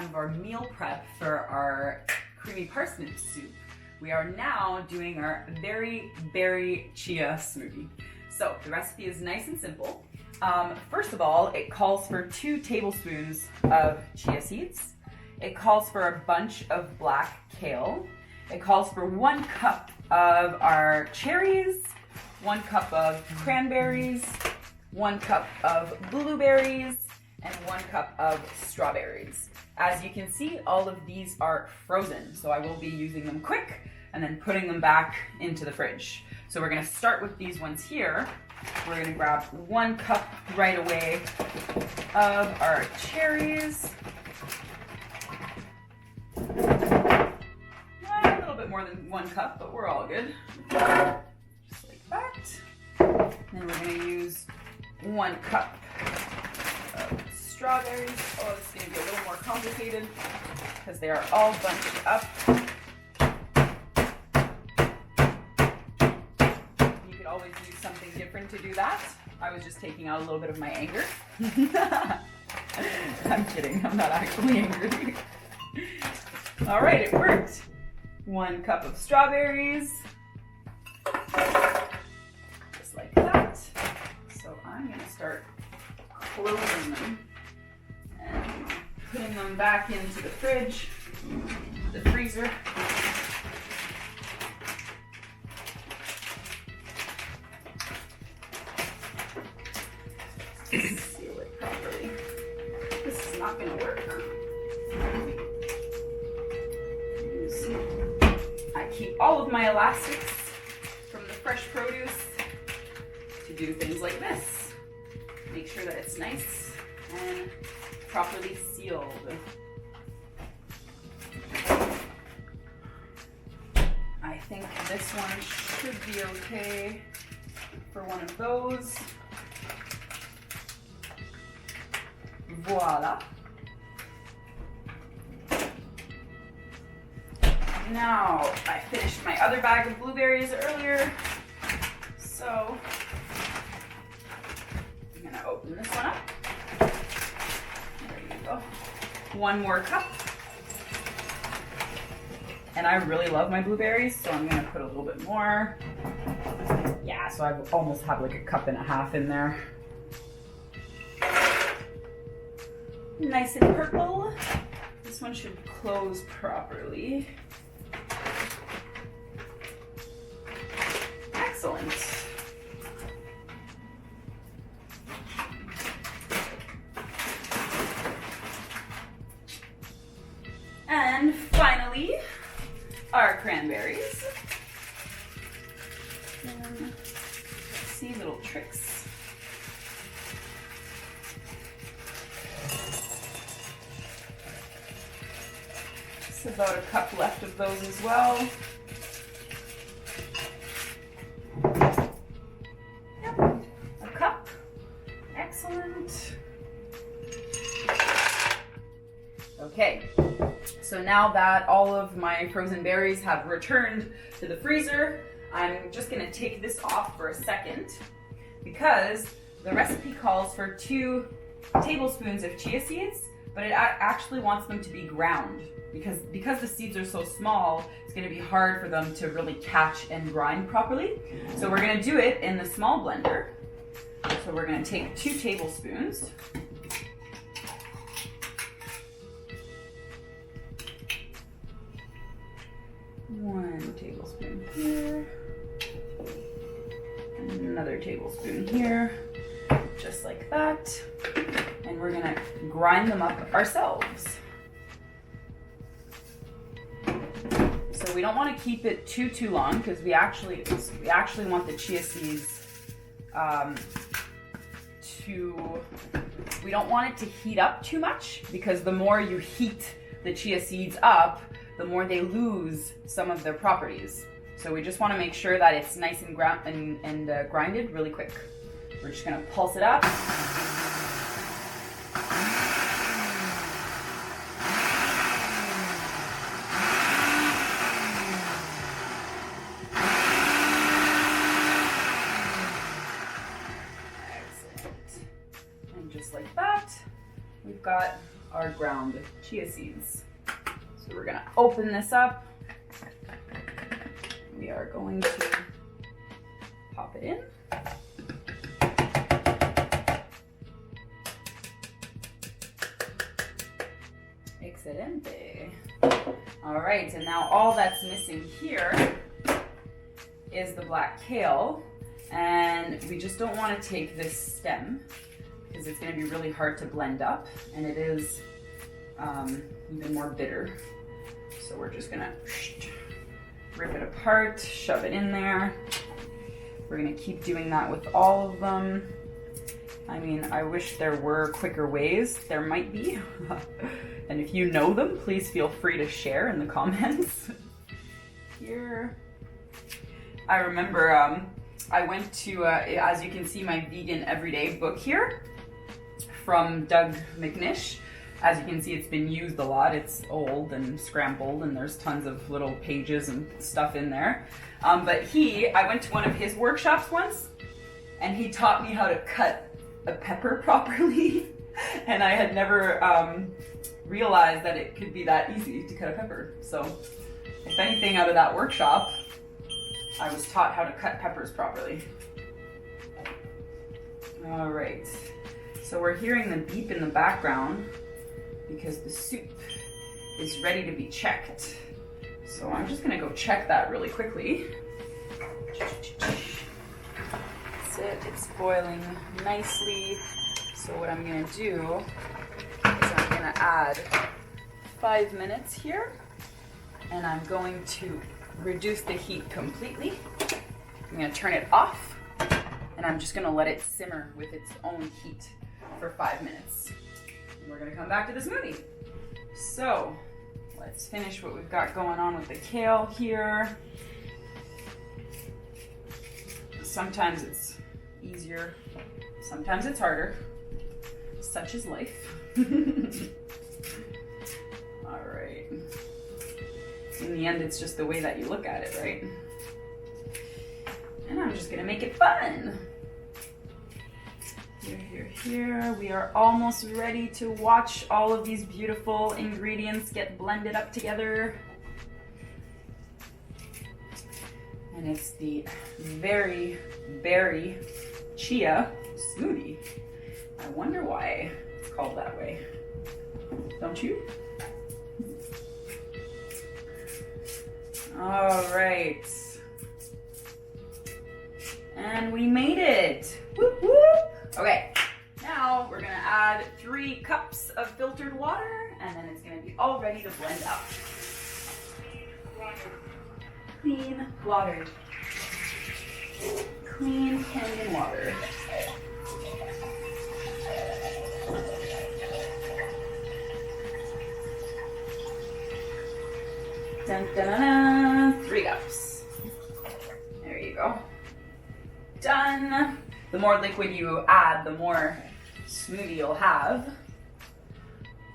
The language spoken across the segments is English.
time of our meal prep for our creamy parsnip soup, we are now doing our berry chia smoothie. So the recipe is nice and simple. First of all, it calls for 2 tablespoons of chia seeds. It calls for a bunch of black kale. It calls for 1 cup of our cherries, 1 cup of cranberries, 1 cup of blueberries, and 1 cup of strawberries. As you can see, all of these are frozen, so I will be using them quick and then putting them back into the fridge. So we're gonna start with these ones here. We're gonna grab 1 cup right away of our cherries. A little bit more than 1 cup, but we're all good. Just like that. Then we're gonna use 1 cup of strawberries. Oh, this is gonna be a little more complicated because they are all bunched up. You could always use something different to do that. I was just taking out a little bit of my anger. I'm kidding, I'm not actually angry. All right, it worked. 1 cup of strawberries. Just like that. So I'm gonna start closing them and putting them back into the fridge, the freezer. Seal it properly. This is not gonna work. I keep all of my elastics from the fresh produce to do things like this. Make sure that it's nice and properly sealed. I think this one should be okay for one of those. Voila. Now, I finished my other bag of blueberries earlier, so I'm gonna open this one up. There you go. 1 more cup. And I really love my blueberries, so I'm gonna put a little bit more. Yeah, so I almost have like 1.5 cups in there. Nice and purple. This one should close properly. Excellent. And finally, our cranberries. And see little tricks. Just about 1 cup left of those as well. Yep, 1 cup. Excellent. Okay, so now that all of my frozen berries have returned to the freezer, I'm just gonna take this off for a second because the recipe calls for 2 tablespoons of chia seeds, but it actually wants them to be ground because the seeds are so small, it's gonna be hard for them to really catch and grind properly. So we're gonna do it in the small blender. So we're gonna take 2 tablespoons. One tablespoon here, and another tablespoon here, just like that. And we're gonna grind them up ourselves. So we don't want to keep it too long because we actually want the chia seeds we don't want it to heat up too much, because the more you heat the chia seeds up, the more they lose some of their properties. So we just want to make sure that it's nice and grinded really quick. We're just going to pulse it up. Excellent. And just like that, we've got our ground ground chia seeds. So we're gonna open this up. We are going to pop it in. Excelente. All right, and now all that's missing here is the black kale. And we just don't want to take this stem because it's going to be really hard to blend up, and it is even more bitter. So we're just going to rip it apart, shove it in there. We're going to keep doing that with all of them. I mean, I wish there were quicker ways. There might be. And if you know them, please feel free to share in the comments. Here. I remember I went to, as you can see, my Vegan Everyday book here from Doug McNish. As you can see, it's been used a lot. It's old and scrambled, and there's tons of little pages and stuff in there. But I went to one of his workshops once, and he taught me how to cut a pepper properly. And I had never realized that it could be that easy to cut a pepper. So if anything out of that workshop, I was taught how to cut peppers properly. All right, so we're hearing the beep in the background because the soup is ready to be checked. So I'm just gonna go check that really quickly. That's it, it's boiling nicely. So what I'm gonna do is I'm gonna add 5 minutes here, and I'm going to reduce the heat completely. I'm gonna turn it off, and I'm just gonna let it simmer with its own heat for 5 minutes. And we're gonna come back to the smoothie. So let's finish what we've got going on with the kale here. Sometimes it's easier, sometimes it's harder. Such is life. All right. In the end, it's just the way that you look at it, right? And I'm just gonna make it fun. Here, here, here. We are almost ready to watch all of these beautiful ingredients get blended up together. And it's the very berry chia smoothie. I wonder why it's called that way. Don't you? All right. And we made it. Whoop, whoop. Okay, now we're gonna add 3 cups of filtered water, and then it's gonna be all ready to blend up. Clean water. Clean Canyon water. Dun, dun, dun, dun. 3 cups. There you go. Done. The more liquid you add, the more smoothie you'll have.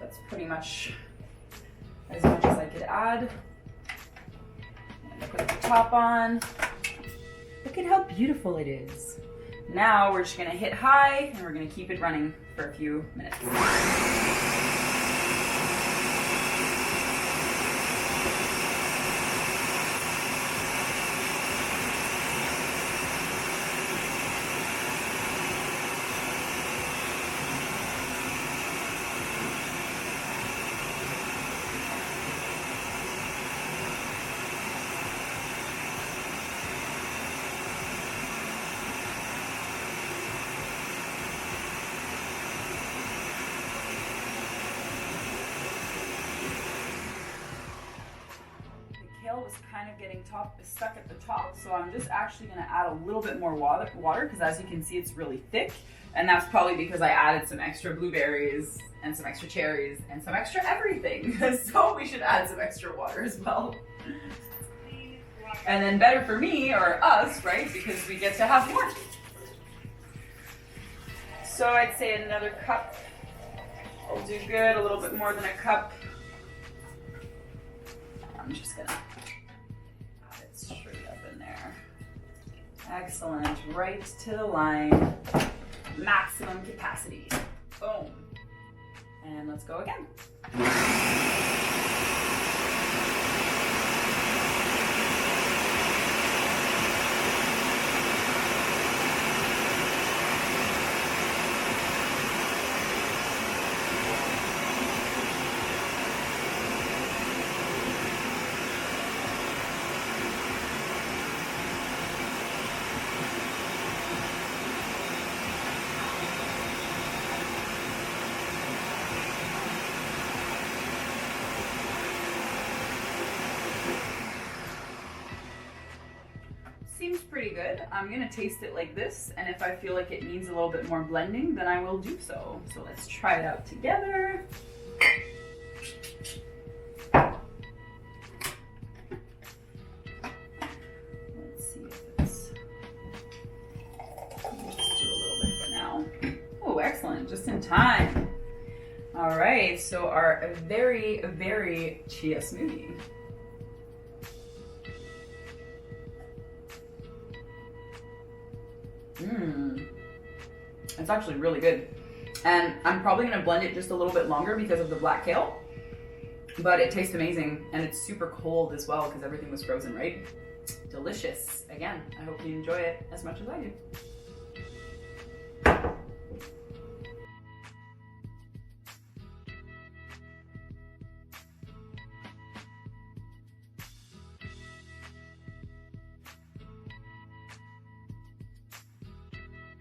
That's pretty much as much as I could add. And I put the top on. Look at how beautiful it is. Now we're just gonna hit high, and we're gonna keep it running for a few minutes. Was kind of getting stuck at the top, so I'm just actually going to add a little bit more water because as you can see it's really thick, and that's probably because I added some extra blueberries and some extra cherries and some extra everything. So we should add some extra water as well. And then better for me or us, right? Because we get to have more. So I'd say another cup will do good, a little bit more than a cup. I'm just gonna add it straight up in there. Excellent, right to the line, maximum capacity. Boom. And let's go again. Seems pretty good. I'm gonna taste it like this, and if I feel like it needs a little bit more blending, then I will do so. So let's try it out together. Let's see if it's, we'll just do a little bit for now. Oh, excellent, just in time. All right, so our very, very chia smoothie. It's actually really good. And I'm probably gonna blend it just a little bit longer because of the black kale, but it tastes amazing and it's super cold as well because everything was frozen, right? Delicious. Again, I hope you enjoy it as much as I do.